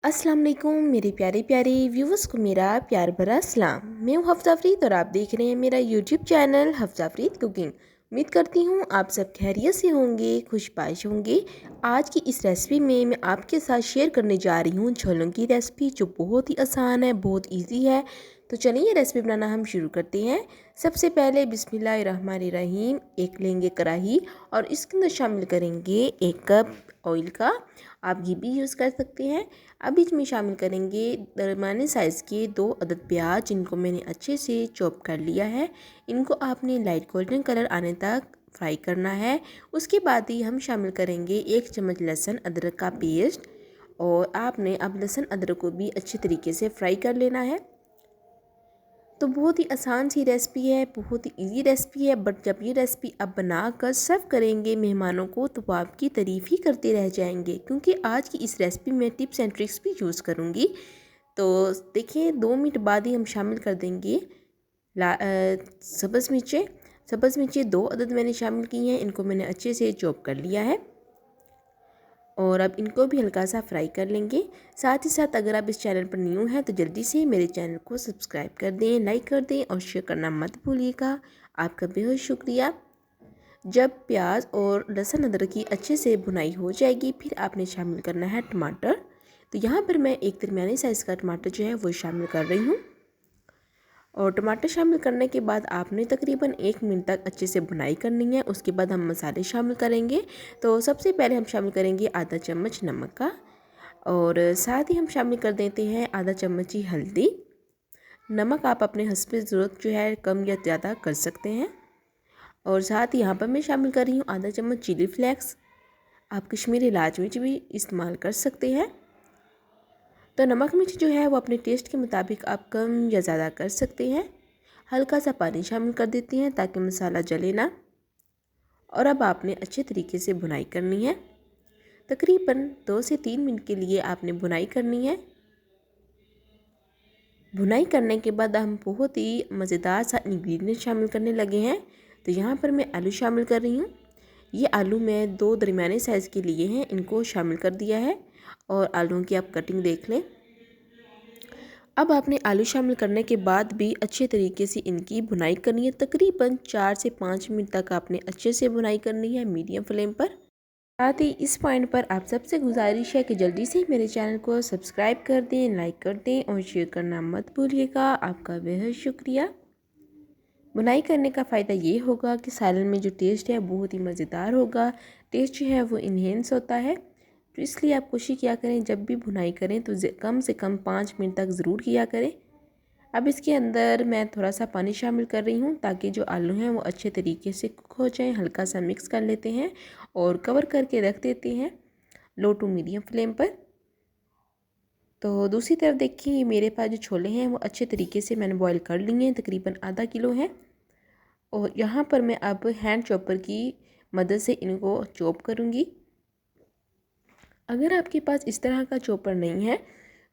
अस्सलाम वालेकुम मेरे प्यारे प्यारे व्यूवर्स को मेरा प्यार भरा सलाम। मैं हूँ हफ्ज़ा फरीद और आप देख रहे हैं मेरा यूट्यूब चैनल हफ्ज़ा फरीद कुकिंग। उम्मीद करती हूँ आप सब खैरियत से होंगे, खुशबाश होंगे। आज की इस रेसिपी में मैं आपके साथ शेयर करने जा रही हूँ छोलों की रेसिपी, जो बहुत ही आसान है, बहुत ईजी है। तो चलिए रेसिपी बनाना हम शुरू करते हैं। सबसे पहले बिस्मिल्लाहिर्रहमानिर्रहीम एक लेंगे कढ़ाई और इसके अंदर शामिल करेंगे 1 कप ऑयल का। आप घी भी यूज़ कर सकते हैं। अब इसमें शामिल करेंगे दरमियाने साइज़ के 2 अदद प्याज, जिनको मैंने अच्छे से चॉप कर लिया है। इनको आपने लाइट गोल्डन कलर आने तक फ्राई करना है। उसके बाद ही हम शामिल करेंगे 1 चम्मच लहसुन अदरक का पेस्ट, और आपने अब लहसुन अदरक को भी अच्छे तरीके से फ्राई कर लेना है। तो बहुत ही आसान सी रेसिपी है, बहुत ही इजी रेसिपी है, बट जब ये रेसिपी आप बनाकर सर्व करेंगे मेहमानों को तो वो आपकी तारीफ़ ही करते रह जाएंगे, क्योंकि आज की इस रेसिपी में टिप्स एंड ट्रिक्स भी यूज़ करूँगी। तो देखिए 2 मिनट बाद ही हम शामिल कर देंगे सब्ज़ मिर्चें। सब्ज़ मिर्चें 2 अदद मैंने शामिल की हैं, इनको मैंने अच्छे से चॉप कर लिया है और अब इनको भी हल्का सा फ्राई कर लेंगे। साथ ही साथ अगर आप इस चैनल पर न्यू हैं तो जल्दी से मेरे चैनल को सब्सक्राइब कर दें, लाइक कर दें और शेयर करना मत भूलिएगा। आपका बेहद शुक्रिया। जब प्याज और लहसुन अदरक की अच्छे से भुनाई हो जाएगी, फिर आपने शामिल करना है टमाटर। तो यहाँ पर मैं एक दरमियानी साइज़ का टमाटर जो है वो शामिल कर रही हूँ, और टमाटर शामिल करने के बाद आपने तकरीबन 1 मिनट तक अच्छे से भुनाई करनी है। उसके बाद हम मसाले शामिल करेंगे। तो सबसे पहले हम शामिल करेंगे आधा चम्मच नमक का, और साथ ही हम शामिल कर देते हैं आधा चम्मच ही हल्दी। नमक आप अपने हस्ब ज़रूरत जो है कम या ज़्यादा कर सकते हैं। और साथ ही यहाँ पर मैं शामिल कर रही हूँ आधा चम्मच चिली फ्लेक्स। आप कश्मीरी लाल मिर्च भी इस्तेमाल कर सकते हैं। तो नमक मिर्च जो है वो अपने टेस्ट के मुताबिक आप कम या ज़्यादा कर सकते हैं। हल्का सा पानी शामिल कर देते हैं ताकि मसाला जले ना। और अब आपने अच्छे तरीके से भुनाई करनी है। तकरीबन 2 से 3 मिनट के लिए आपने भुनाई करनी है। भुनाई करने के बाद हम बहुत ही मज़ेदार सा इंग्रेडिएंट शामिल करने लगे हैं। तो यहाँ पर मैं आलू शामिल कर रही हूँ। ये आलू मैं 2 दरमियाने साइज़ के लिए हैं, इनको शामिल कर दिया है और आलूओं की आप कटिंग देख लें। अब आपने आलू शामिल करने के बाद भी अच्छे तरीके से इनकी भुनाई करनी है। तकरीबन 4 से 5 मिनट तक आपने अच्छे से भुनाई करनी है मीडियम फ्लेम पर। साथ ही इस पॉइंट पर आप सबसे गुजारिश है कि जल्दी से मेरे चैनल को सब्सक्राइब कर दें, लाइक कर दें और शेयर करना मत भूलिएगा। आपका बेहद शुक्रिया। बुनाई करने का फ़ायदा ये होगा कि सालन में जो टेस्ट है बहुत ही मज़ेदार होगा, टेस्ट जो है वो इन्हेंस होता है। तो इसलिए आप कोशिश किया करें जब भी भुनाई करें तो कम से कम 5 मिनट तक ज़रूर किया करें। अब इसके अंदर मैं थोड़ा सा पानी शामिल कर रही हूँ ताकि जो आलू हैं वो अच्छे तरीके से कुक हो जाएं। हल्का सा मिक्स कर लेते हैं और कवर करके रख देते हैं लो टू मीडियम फ्लेम पर। तो दूसरी तरफ देखिए मेरे पास जो छोले हैं वो अच्छे तरीके से मैंने बॉईल कर लिए हैं, तकरीबन आधा किलो हैं। और यहाँ पर मैं अब हैंड चॉपर की मदद से इनको चॉप करूँगी। अगर आपके पास इस तरह का चॉपर नहीं है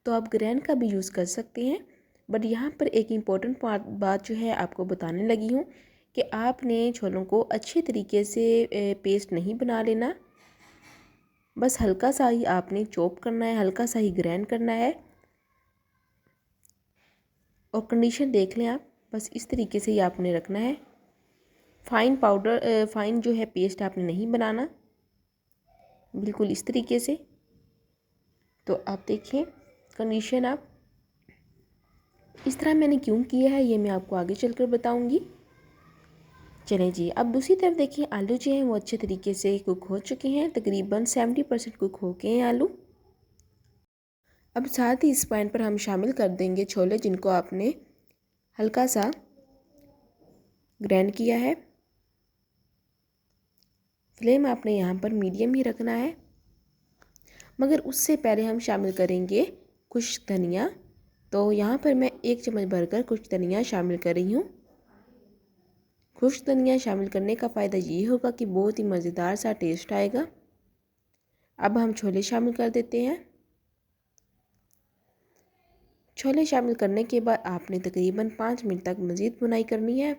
तो आप ग्रैंड का भी यूज़ कर सकते हैं। बट यहाँ पर एक इम्पॉर्टेंट बात जो है आपको बताने लगी हूँ कि आपने छोलों को अच्छे तरीके से पेस्ट नहीं बना लेना, बस हल्का सा ही आपने चॉप करना है, हल्का सा ही ग्रैंड करना है। और कंडीशन देख लें आप, बस इस तरीके से ही आपने रखना है। फ़ाइन जो है पेस्ट आपने नहीं बनाना, बिल्कुल इस तरीके से। तो आप देखिए कंडीशन आप इस तरह मैंने क्यों किया है ये मैं आपको आगे चलकर बताऊंगी। चलें जी, अब दूसरी तरफ देखिए आलू जो हैं वो अच्छे तरीके से कुक हो चुके हैं, तकरीबन 70% कुक हो गए हैं आलू। अब साथ ही इस पॉइंट पर हम शामिल कर देंगे छोले, जिनको आपने हल्का सा ग्राइंड किया है। फ्लेम आपने यहाँ पर मीडियम ही रखना है, मगर उससे पहले हम शामिल करेंगे कुछ धनिया। तो यहाँ पर मैं 1 चम्मच भरकर कुछ धनिया शामिल कर रही हूँ। खुश धनिया शामिल करने का फ़ायदा ये होगा कि बहुत ही मज़ेदार सा टेस्ट आएगा। अब हम छोले शामिल कर देते हैं। छोले शामिल करने के बाद आपने तकरीबन 5 मिनट तक मज़ीद भुनाई करनी है।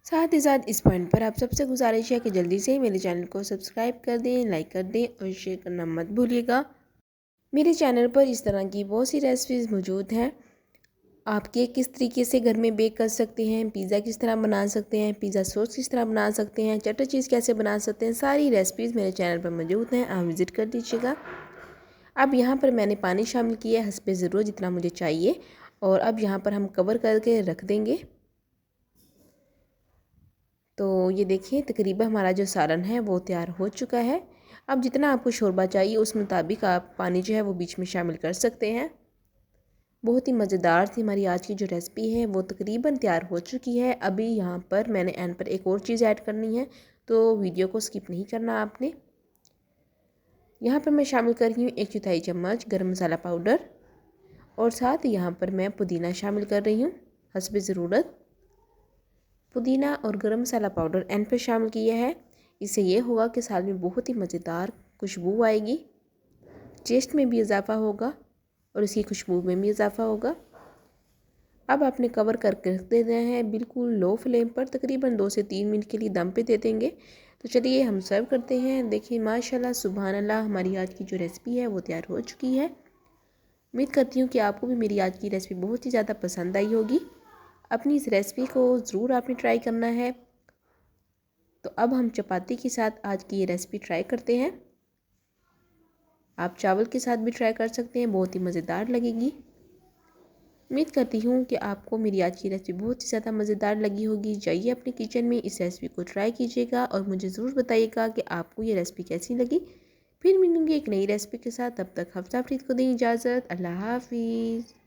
साथ ही साथ इस पॉइंट पर आप सबसे गुजारिश है कि जल्दी से मेरे चैनल को सब्सक्राइब कर दें, लाइक कर दें और शेयर करना मत भूलिएगा। मेरे चैनल पर इस तरह की बहुत सी रेसिपीज़ मौजूद हैं। आप केक किस तरीके से घर में बेक कर सकते हैं, पिज़्ज़ा किस तरह बना सकते हैं, पिज़्ज़ा सॉस किस तरह बना सकते हैं, चटर चीज़ कैसे बना सकते हैं, सारी रेसिपीज़ मेरे चैनल पर मौजूद हैं, आप विज़िट कर दीजिएगा। अब यहाँ पर मैंने पानी शामिल किया है हस्बे ज़रूरत जितना मुझे चाहिए, और अब यहाँ पर हम कवर करके रख देंगे। तो ये देखिए तकरीबन हमारा जो सालन है वो तैयार हो चुका है। अब जितना आपको शोरबा चाहिए उस मुताबिक आप पानी जो है वो बीच में शामिल कर सकते हैं। बहुत ही मज़ेदार थी हमारी आज की जो रेसिपी है वो तकरीबन तैयार हो चुकी है। अभी यहाँ पर मैंने एंड पर एक और चीज़ ऐड करनी है, तो वीडियो को स्किप नहीं करना आपने। यहाँ पर मैं शामिल कर रही हूँ 1/4 चम्मच गरम मसाला पाउडर, और साथ ही यहाँ पर मैं पुदीना शामिल कर रही हूँ हस्बे ज़रूरत। पुदीना और गरम मसाला पाउडर एंड पर शामिल किया है। इससे ये होगा कि साल में बहुत ही मज़ेदार खुशबू आएगी, टेस्ट में भी इजाफ़ा होगा और इसकी खुशबू में भी इजाफ़ा होगा। अब आपने कवर करके रख देना है बिल्कुल लो फ्लेम पर, तकरीबन 2 से 3 मिनट के लिए दम पे दे देंगे। तो चलिए हम सर्व करते हैं। देखिए माशाल्लाह सुभान अल्लाह, हमारी आज की जो रेसिपी है वो तैयार हो चुकी है। उम्मीद करती हूँ कि आपको भी मेरी आज की रेसिपी बहुत ही ज़्यादा पसंद आई होगी। अपनी इस रेसिपी को ज़रूर आपने ट्राई करना है। तो अब हम चपाती के साथ आज की ये रेसिपी ट्राई करते हैं। आप चावल के साथ भी ट्राई कर सकते हैं, बहुत ही मज़ेदार लगेगी। उम्मीद करती हूँ कि आपको मेरी आज की रेसिपी बहुत ही ज़्यादा मज़ेदार लगी होगी। जाइए अपने किचन में इस रेसिपी को ट्राई कीजिएगा और मुझे ज़रूर बताइएगा कि आपको ये रेसिपी कैसी लगी। फिर मिलूँगी एक नई रेसिपी के साथ, तब तक हफ्ता फरीद को दें इजाज़त। अल्लाह हाफिज़।